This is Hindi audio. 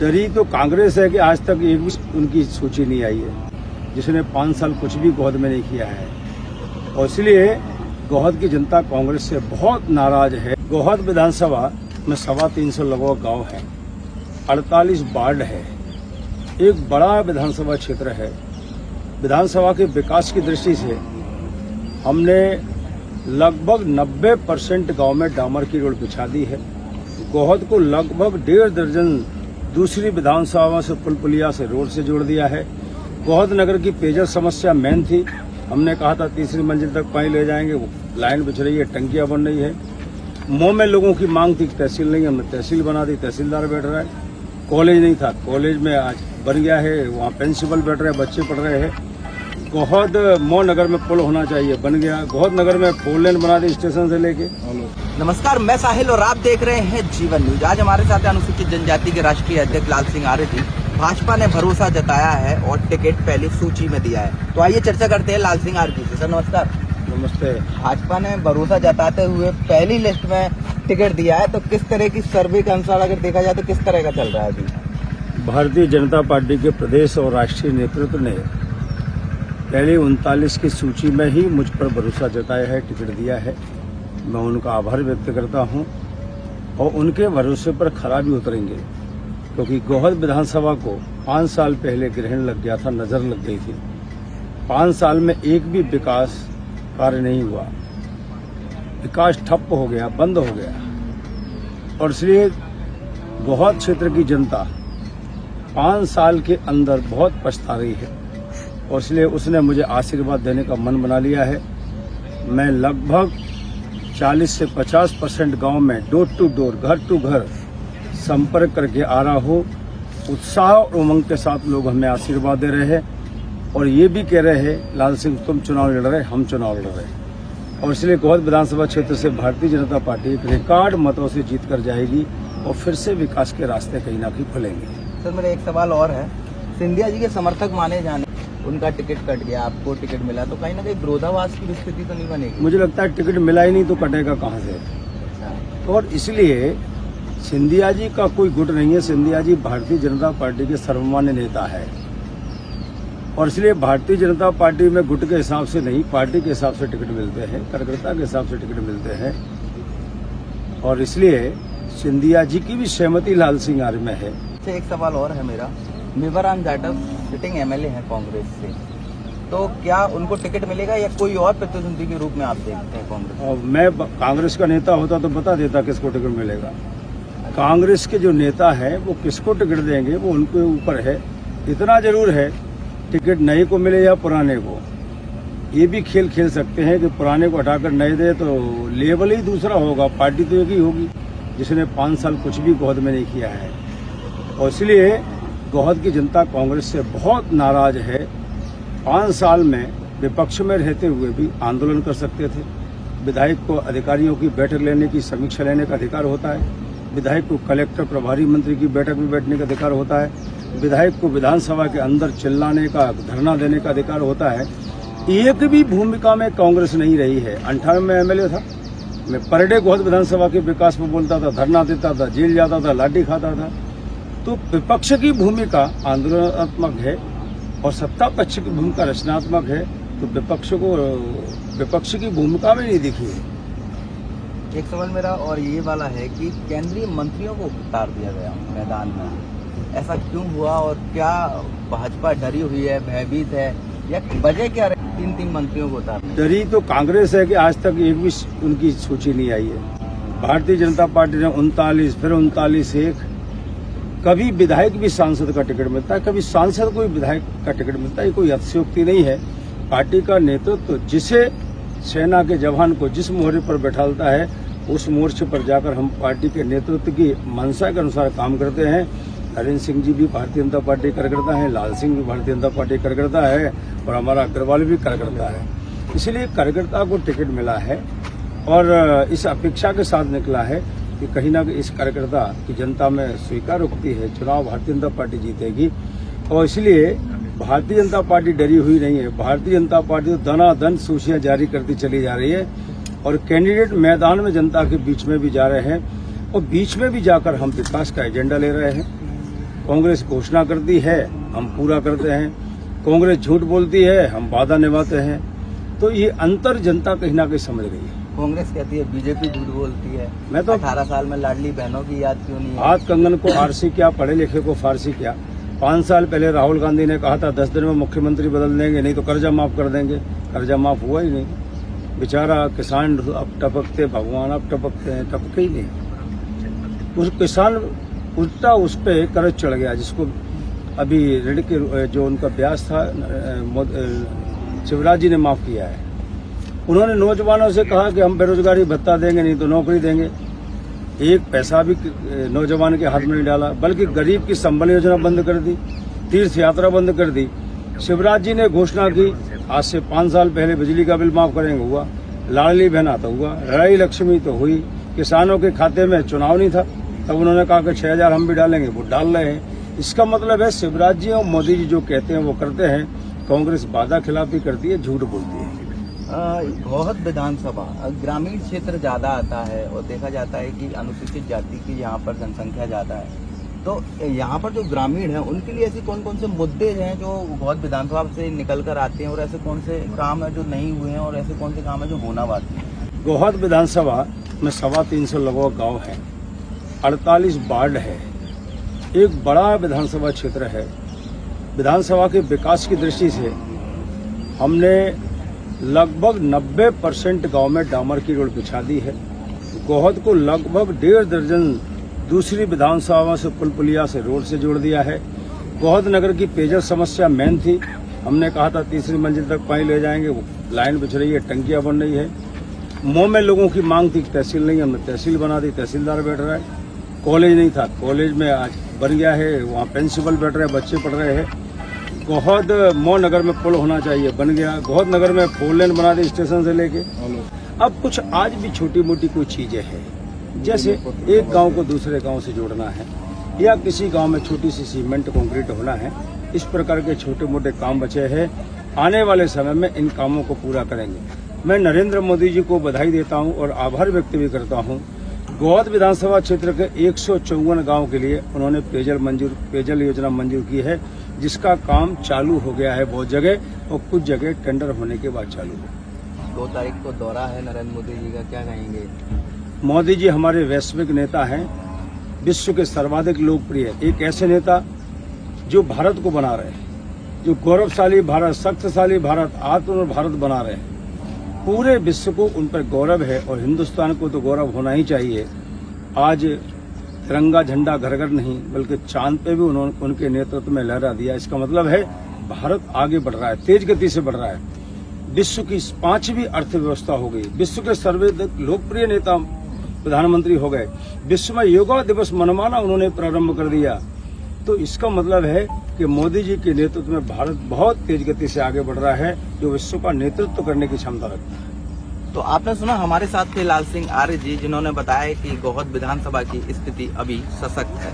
डरी तो कांग्रेस है कि आज तक एक भी उनकी सूची नहीं आई है, जिसने 5 साल कुछ भी गोहद में नहीं किया है। और इसलिए गोहद की जनता कांग्रेस से बहुत नाराज है। गोहद विधानसभा में 325 लगभग गांव है, 48 वार्ड है, एक बड़ा विधानसभा क्षेत्र है। विधानसभा के विकास की दृष्टि से हमने लगभग 90% गांव में डामर की रोड बिछा दी है। गोहद को लगभग 1.5 दर्जन दूसरी विधानसभा से पुल पुलिया से रोड से जोड़ दिया है। गोहद नगर की पेयजल समस्या मेन थी। हमने कहा था तीसरी मंजिल तक पानी ले जाएंगे, वो लाइन बिछ रही है, टंकियां बन रही है। मोह में लोगों की मांग थी, तहसील नहीं, हमने तहसील बना दी, तहसीलदार बैठ रहा है। कॉलेज नहीं था, कॉलेज में आज बन गया है, वहाँ प्रिंसिपल बैठ रहे हैं, बच्चे पढ़ रहे हैं। गोहद मोह नगर में पुल होना चाहिए, बन गया। गोहद नगर में 4 लेन बना दी स्टेशन से लेके। नमस्कार, मैं साहिल और आप देख रहे हैं जीवन न्यूज। आज हमारे साथ अनुसूचित जनजाति के राष्ट्रीय अध्यक्ष लाल सिंह आर्य जी। भाजपा ने भरोसा जताया है और टिकट पहली सूची में दिया है, तो आइए चर्चा करते हैं लाल सिंह आर्य जी से। सर नमस्कार। नमस्ते। भाजपा ने भरोसा जताते हुए पहली लिस्ट में टिकट दिया है, तो किस तरह की सर्वे के अनुसार अगर देखा जाए तो किस तरह का चल रहा है अभी? भारतीय जनता पार्टी के प्रदेश और राष्ट्रीय नेतृत्व ने पहले 39 की सूची में ही मुझ पर भरोसा जताया है, टिकट दिया है। मैं उनका आभार व्यक्त करता हूं और उनके भरोसे पर खरा भी उतरेंगे, क्योंकि गोहद विधानसभा को 5 साल पहले ग्रहण लग गया था, नजर लग गई थी। 5 साल में एक भी विकास कार्य नहीं हुआ, विकास ठप हो गया, बंद हो गया। और इसलिए गोहद क्षेत्र की जनता 5 साल के अंदर बहुत पछता रही है और इसलिए उसने मुझे आशीर्वाद देने का मन बना लिया है। मैं लगभग 40 से 50% गांव में डोर टू डोर, घर टू घर संपर्क करके आ रहा हूँ। उत्साह और उमंग के साथ लोग हमें आशीर्वाद दे रहे हैं और ये भी कह रहे हैं लाल सिंह तुम चुनाव लड़ रहे, हम चुनाव लड़ रहे। और इसलिए गोहद विधानसभा क्षेत्र से भारतीय जनता पार्टी एक रिकॉर्ड मतों से जीत कर जाएगी और फिर से विकास के रास्ते कहीं ना कहीं खुलेंगे। सर मेरा एक सवाल और है, सिंधिया जी के समर्थक माने जाने उनका टिकट कट गया, आपको टिकट मिला, तो कहीं ना कहीं विरोधाभास की स्थिति तो नहीं बनेगी? मुझे लगता है टिकट मिला ही नहीं तो कटेगा कहाँ से। और इसलिए सिंधिया जी का कोई गुट नहीं है। सिंधिया जी भारतीय जनता पार्टी के सर्वमान्य नेता है और इसलिए भारतीय जनता पार्टी में गुट के हिसाब से नहीं, पार्टी के हिसाब से टिकट मिलते हैं, कार्यकर्ता के हिसाब से टिकट मिलते हैं। और इसलिए सिंधिया जी की भी सहमति लाल सिंह आर्य में है। एक सवाल और है मेरा, मेवाराम जाटव सिटिंग एमएलए हैं कांग्रेस से, तो क्या उनको टिकट मिलेगा या कोई और प्रतिद्वंदी के रूप में आप देखते हैं कांग्रेस? और मैं कांग्रेस का नेता होता तो बता देता किसको टिकट मिलेगा। कांग्रेस के जो नेता है वो किसको टिकट देंगे वो उनके ऊपर है। इतना जरूर है, टिकट नए को मिले या पुराने को, ये भी खेल खेल सकते हैं कि पुराने को हटाकर नए दे तो लेवल ही दूसरा होगा, पार्टी तो एक ही होगी, जिसने 5 साल कुछ भी गोहद में नहीं किया है। और इसलिए गोहद की जनता कांग्रेस से बहुत नाराज है। 5 साल में विपक्ष में रहते हुए भी आंदोलन कर सकते थे। विधायक को अधिकारियों की बैठक लेने की, समीक्षा लेने का अधिकार होता है। विधायक को कलेक्टर, प्रभारी मंत्री की बैठक में बैठने का अधिकार होता है। विधायक को विधानसभा के अंदर चिल्लाने का, धरना देने का अधिकार होता है। एक भी भूमिका में कांग्रेस नहीं रही है। 98 में एमएलए था, मैं पर डे गोहद विधानसभा के विकास में बोलता था, धरना देता था, जेल जाता था, लाठी खाता था। तो विपक्ष की भूमिका आंदोलनात्मक है और सत्ता पक्ष की भूमिका रचनात्मक है, तो विपक्ष की भूमिका में नहीं दिखी है। एक सवाल मेरा और ये वाला है कि केंद्रीय मंत्रियों को उतार दिया गया मैदान में, ऐसा क्यों हुआ और क्या भाजपा डरी हुई है, भयभीत है, या वजह क्या रही 3 मंत्रियों को उतारने? डरी तो कांग्रेस है कि आज तक एक भी उनकी सूची नहीं आई है। भारतीय जनता पार्टी ने 39, फिर 39 एक, कभी विधायक भी सांसद का टिकट मिलता है, कभी सांसद को भी विधायक का टिकट मिलता है। ये कोई अतिशयोक्ति नहीं है। पार्टी का नेतृत्व जिसे सेना के जवान को जिस मोर्चे पर बैठालता है उस मोर्चे पर जाकर हम पार्टी के नेतृत्व की मंशा के अनुसार काम करते हैं। हरिंद्र सिंह जी भी भारतीय जनता पार्टी कार्यकर्ता है, लाल सिंह भी भारतीय जनता पार्टी कार्यकर्ता है और हमारा अग्रवाल भी कार्यकर्ता है। इसलिए कार्यकर्ता को टिकट मिला है और इस अपेक्षा के साथ निकला है कि कहीं ना कहीं इस कार्यकर्ता की जनता में स्वीकार उठती है, चुनाव भारतीय जनता पार्टी जीतेगी। और इसलिए भारतीय जनता पार्टी डरी हुई नहीं है। भारतीय जनता पार्टी तो दनादन सूचियां जारी करती चली जा रही है और कैंडिडेट मैदान में जनता के बीच में भी जा रहे हैं और बीच में भी जाकर हम विकास का एजेंडा ले रहे हैं। कांग्रेस घोषणा करती है, हम पूरा करते हैं। कांग्रेस झूठ बोलती है, हम वादा निभाते हैं। तो ये अंतर जनता कहीं ना कहीं समझ गई है। कांग्रेस कहती है बीजेपी झूठ बोलती है। मैं तो 18 साल में लाडली बहनों की याद क्यों नहीं है? हाथ कंगन को आरसी क्या, पढ़े लिखे को फारसी क्या। 5 साल पहले राहुल गांधी ने कहा था 10 दिन में मुख्यमंत्री बदल देंगे, नहीं तो कर्जा माफ कर देंगे। कर्जा माफ हुआ ही नहीं। बेचारा किसान अब टपकते, भगवान अब टपकते हैं, टपके ही नहीं। उस किसान उल्टा उस पर कर्ज चढ़ गया, जिसको अभी ऋण के जो उनका ब्याज था शिवराज जी ने माफ किया है। उन्होंने नौजवानों से कहा कि हम बेरोजगारी भत्ता देंगे, नहीं तो नौकरी देंगे। एक पैसा भी नौजवान के हाथ में नहीं डाला, बल्कि गरीब की संबल योजना बंद कर दी, तीर्थ यात्रा बंद कर दी। शिवराज जी ने घोषणा की आज से 5 साल पहले बिजली का बिल माफ करेंगे, हुआ। लाडली बहना तो हुआ, लड़ाई लक्ष्मी तो हुई। किसानों के खाते में चुनाव नहीं था, तब उन्होंने कहा कि 6,000 हम भी डालेंगे, वो डाल रहे हैं। इसका मतलब है शिवराज जी और मोदी जी जो कहते हैं वो करते हैं। कांग्रेस वादा खिलाफी करती है, झूठ बोलती है। गोहद विधानसभा ग्रामीण क्षेत्र ज्यादा आता है और देखा जाता है कि अनुसूचित जाति की यहाँ पर जनसंख्या ज्यादा है। तो यहाँ पर जो ग्रामीण है उनके लिए ऐसे कौन कौन से मुद्दे हैं जो गोहद विधानसभा से निकल कर आते हैं, और ऐसे कौन से काम है जो नहीं हुए हैं, और ऐसे कौन से काम है जो होना बाकी है? गोहद विधानसभा में 325 लगभग गाँव है, 48 वार्ड है, एक बड़ा विधानसभा क्षेत्र है। विधानसभा के विकास की दृष्टि से हमने लगभग 90% गांव में डामर की रोड बिछा दी है। गोहद को लगभग 1.5 दर्जन दूसरी विधानसभा से पुल पुलिया से रोड से जोड़ दिया है। गोहद नगर की पेयजल समस्या मेन थी, हमने कहा था 3री मंजिल तक पानी ले जाएंगे, वो लाइन बिछ रही है, टंकियां बन रही है। मुंह में लोगों की मांग थी, तहसील नहीं, हमने तहसील बना दी, तहसीलदार बैठ रहा है। कॉलेज नहीं था, कॉलेज में आज बन गया है, वहाँ प्रिंसिपल बैठ रहे हैं, बच्चे पढ़ रहे हैं। गोहद मो नगर में पुल होना चाहिए, बन गया। गोहद नगर में 4 लेन बना दी स्टेशन से लेके। अब कुछ आज भी छोटी मोटी कोई चीजें हैं, जैसे एक गांव को दूसरे गांव से जोड़ना है, या किसी गांव में छोटी सी सीमेंट कंक्रीट होना है। इस प्रकार के छोटे मोटे काम बचे हैं। आने वाले समय में इन कामों को पूरा करेंगे। मैं नरेंद्र मोदी जी को बधाई देता हूं और आभार व्यक्त भी करता हूं। गोहद विधानसभा क्षेत्र के 154 गांव के लिए उन्होंने पेयजल योजना मंजूर की है, जिसका काम चालू हो गया है बहुत जगह, और कुछ जगह टेंडर होने के बाद चालू हो। 2 तारीख को दौरा है नरेंद्र मोदी जी का, क्या कहेंगे? मोदी जी हमारे वैश्विक नेता हैं, विश्व के सर्वाधिक लोकप्रिय, एक ऐसे नेता जो भारत को बना रहे हैं, जो गौरवशाली भारत, शक्तिशाली भारत, आत्मनिर्भर भारत बना रहे हैं। पूरे विश्व को उन पर गौरव है, और हिंदुस्तान को तो गौरव होना ही चाहिए। आज तिरंगा झंडा घर घर नहीं, बल्कि चांद पे भी उन्होंने उनके नेतृत्व में लहरा दिया। इसका मतलब है भारत आगे बढ़ रहा है, तेज गति से बढ़ रहा है। विश्व की 5वीं अर्थव्यवस्था हो गई, विश्व के सर्वाधिक लोकप्रिय नेता प्रधानमंत्री हो गए, विश्व में योगा दिवस मनमाना उन्होंने प्रारंभ कर दिया। तो इसका मतलब है कि मोदी जी के नेतृत्व में भारत बहुत तेज गति से आगे बढ़ रहा है, जो विश्व का नेतृत्व करने की क्षमता रखता है। तो आपने सुना हमारे साथ थे लाल सिंह आर्य जी, जिन्होंने बताया कि गोहद विधानसभा की स्थिति अभी सशक्त है।